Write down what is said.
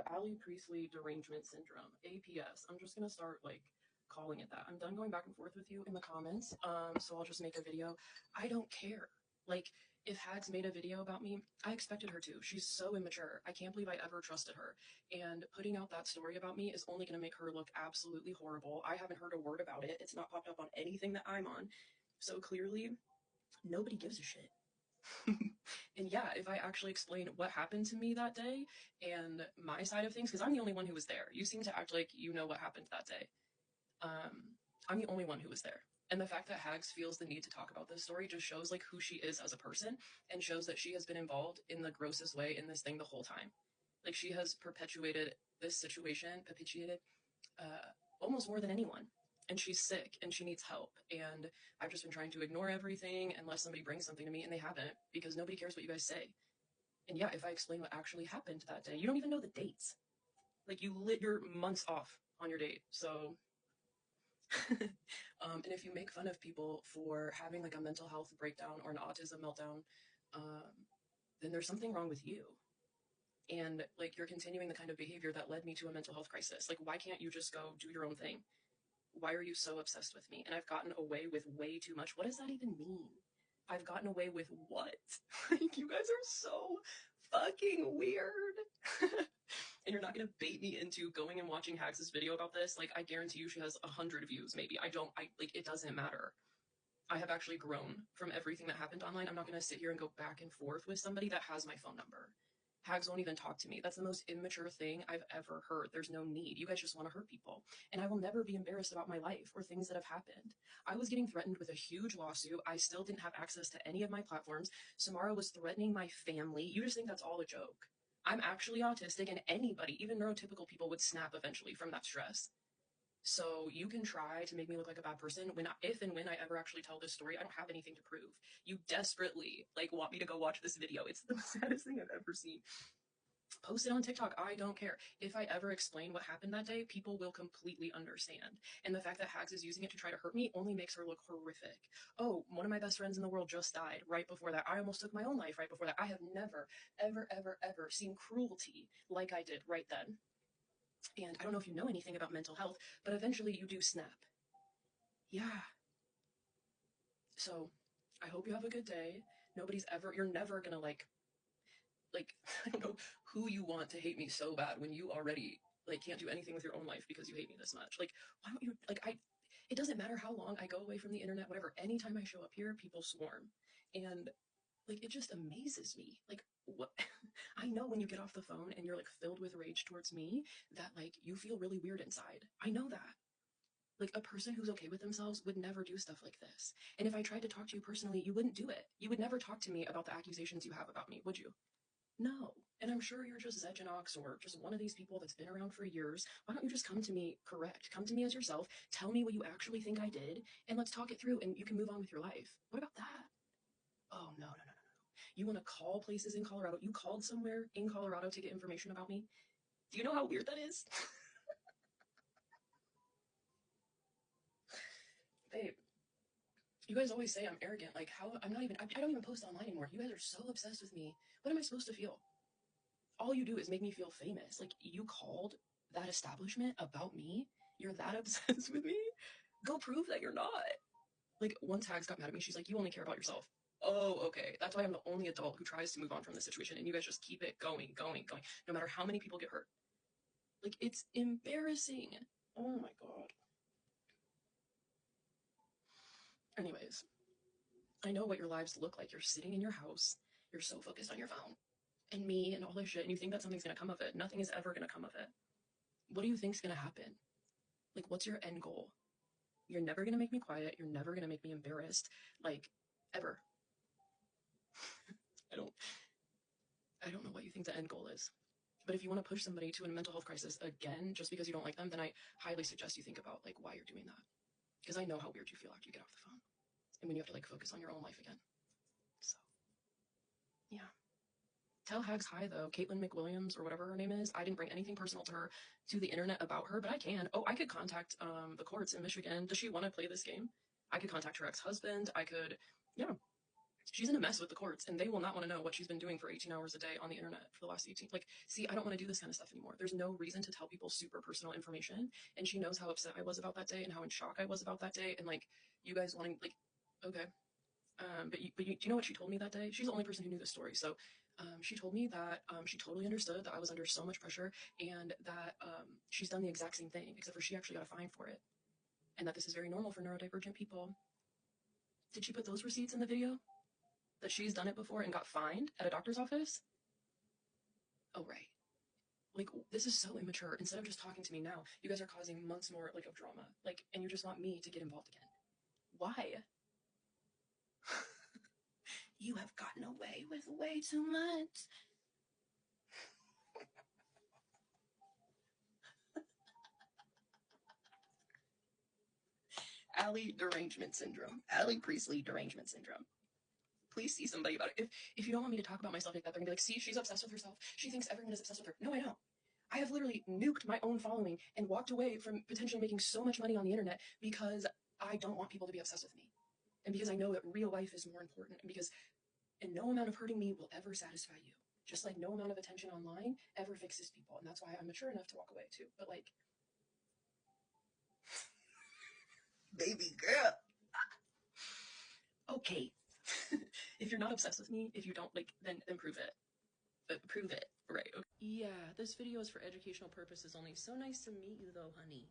have Allie derangement syndrome, APS. I'm just gonna start like calling it that. I'm done going back and forth with you in the comments. So I'll just make a video. I don't care. Like, if Hags made a video about me, I expected her to. She's so immature. I can't believe I ever trusted her. And putting out that story about me is only gonna make her look absolutely horrible. I haven't heard a word about it. It's not popped up on anything that I'm on. So clearly, nobody gives a shit. And yeah, if I actually explain what happened to me that day and my side of things, because I'm the only one who was there. You seem to act like you know what happened that day. I'm the only one who was there. And the fact that Hags feels the need to talk about this story just shows like who she is as a person and shows that she has been involved in the grossest way in this thing the whole time. Like, she has perpetuated this situation, almost more than anyone. And she's sick and she needs help. And I've just been trying to ignore everything unless somebody brings something to me, and they haven't, because nobody cares what you guys say. And yeah, if I explain what actually happened that day, you don't even know the dates. Like, you lit your months off on your date. So, and if you make fun of people for having like a mental health breakdown or an autism meltdown, then there's something wrong with you. And like, you're continuing the kind of behavior that led me to a mental health crisis. Like, why can't you just go do your own thing? Why are you so obsessed with me? And I've gotten away with way too much. What does that even mean? I've gotten away with what? Like, you guys are so fucking weird. And you're not gonna bait me into going and watching Hags' video about this. Like, I guarantee you she has 100 views, maybe. Like, it doesn't matter. I have actually grown from everything that happened online. I'm not gonna sit here and go back and forth with somebody that has my phone number. Hags won't even talk to me. That's the most immature thing I've ever heard. There's no need. You guys just want to hurt people. And I will never be embarrassed about my life or things that have happened. I was getting threatened with a huge lawsuit. I still didn't have access to any of my platforms. Samara was threatening my family. You just think that's all a joke. I'm actually autistic, and anybody, even neurotypical people, would snap eventually from that stress. So you can try to make me look like a bad person. If and when I ever actually tell this story, I don't have anything to prove. You desperately like want me to go watch this video. It's the saddest thing I've ever seen. Post it on TikTok. I don't care. If I ever explain what happened that day, people will completely understand. And the fact that Hags is using it to try to hurt me only makes her look horrific. Oh, one of my best friends in the world just died right before that. I almost took my own life right before that. I have never, ever, ever, ever seen cruelty like I did right then. And I don't know if you know anything about mental health, but eventually you do snap. Yeah. So I hope you have a good day. You're never gonna like, I don't know who you want to hate me so bad when you already like can't do anything with your own life because you hate me this much. Like, why don't you, it doesn't matter how long I go away from the internet, whatever. Anytime I show up here, people swarm. And like, it just amazes me. Like, what? I know when you get off the phone and you're like filled with rage towards me, that like you feel really weird inside. I know that. Like, a person who's okay with themselves would never do stuff like this. And if I tried to talk to you personally, you wouldn't do it. You would never talk to me about the accusations you have about me, would you? No. And I'm sure you're just Zegenox or just one of these people that's been around for years. Why don't you just come to me correct? Come to me as yourself. Tell me what you actually think I did, and let's talk it through, and you can move on with your life. What about that? Oh, no, no, no, no, no. You want to call places in Colorado? You called somewhere in Colorado to get information about me? Do you know how weird that is? Babe, you guys always say I'm arrogant. Like, how? I don't even post online anymore. You guys are so obsessed with me. What am I supposed to feel? All you do is make me feel famous. Like, you called that establishment about me? You're that obsessed with me? Go prove that you're not. Like, once Hags got mad at me, she's like, you only care about yourself. Oh, okay. That's why I'm the only adult who tries to move on from this situation, and you guys just keep it going, going, going, no matter how many people get hurt. Like, it's embarrassing. Oh my god. Anyways, I know what your lives look like. You're sitting in your house, you're so focused on your phone, and me, and all this shit, and you think that something's gonna come of it. Nothing is ever gonna come of it. What do you think's gonna happen? Like, what's your end goal? You're never gonna make me quiet. You're never gonna make me embarrassed. Like, ever. I don't know what you think the end goal is. But if you want to push somebody to a mental health crisis again, just because you don't like them, then I highly suggest you think about like why you're doing that. Because I know how weird you feel after you get off the phone. And when you have to like focus on your own life again. So, yeah. Tell Hags hi though. Caitlin McWilliams or whatever her name is. I didn't bring anything personal to the internet about her, but I can. Oh, I could contact the courts in Michigan. Does she want to play this game? I could contact her ex-husband. I could, yeah. She's in a mess with the courts, and they will not want to know what she's been doing for 18 hours a day on the internet for the last 18. Like, see, I don't want to do this kind of stuff anymore. There's no reason to tell people super personal information, and she knows how upset I was about that day and how in shock I was about that day, and like, you guys wanting, like, okay. Do you know what she told me that day? She's the only person who knew this story. So she told me that she totally understood that I was under so much pressure, and that she's done the exact same thing, except for she actually got a fine for it, and that this is very normal for neurodivergent people. Did she put those receipts in the video? That she's done it before and got fined at a doctor's office? Oh, right. Like, this is so immature. Instead of just talking to me now, you guys are causing months more, like, of drama. Like, and you just want me to get involved again. Why? You have gotten away with way too much. Allie derangement syndrome. Allie Priestley derangement syndrome. Please see somebody about it. If you don't want me to talk about myself like that, they're gonna be like, see, she's obsessed with herself. She thinks everyone is obsessed with her. No, I don't. I have literally nuked my own following and walked away from potentially making so much money on the internet because I don't want people to be obsessed with me. And because I know that real life is more important, and because no amount of hurting me will ever satisfy you. Just like no amount of attention online ever fixes people. And that's why I'm mature enough to walk away too. But like, baby girl. Okay. If you're not obsessed with me, if you don't like, then prove it. Prove it. Right. Okay. Yeah, this video is for educational purposes only. So nice to meet you though, honey.